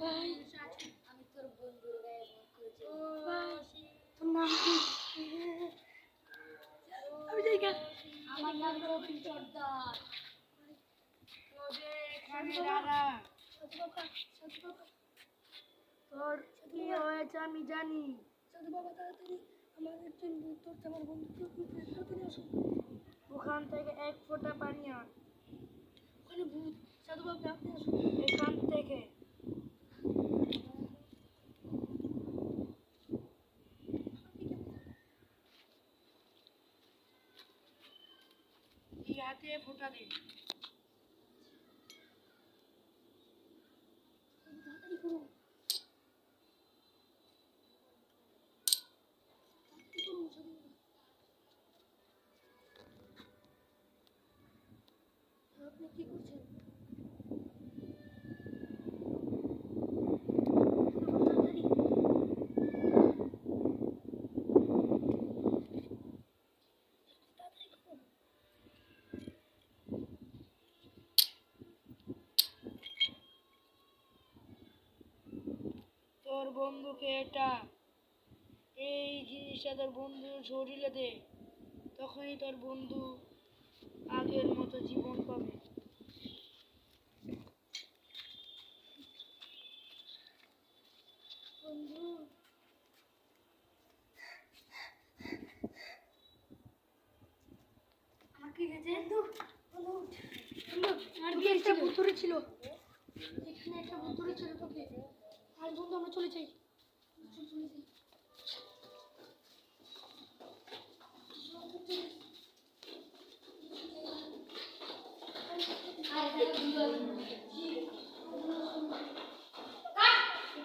ভাই আমি তোর বন্ধুর গায়ে ভর করেছি। তোর নাম কি? আমি যাই গা। আমার নাম রবিন সর্দার। তোর কি হয়েছে আমি জানি। সাধু বাবা তাড়াতাড়ি আমাদের জন্য তোর আমার বন্ধুকে তাড়াতাড়ি আসো। ওখান থেকে এক ফোঁটা পানি আন। ওখানে ভূত। সাধু বাবা আপনি আসুন। এখান থেকে এই হাতে ফোঁটা দে। তাড়াতাড়ি করুন। আপনি কি করছেন? তোর বন্ধুকে এটা এই জিনিসটা তোর বন্ধুর শরীরে দে, তখনই তোর বন্ধু আগের মতো জীবন পাবে। বন্ধু আমাকে গেছে আর কি একটা ভুতুড়ে ছিল। এখানে একটা ভূত ধরেছিল তোকে। আজ বন্ধু আমরা চলে যাই। চলে যাই।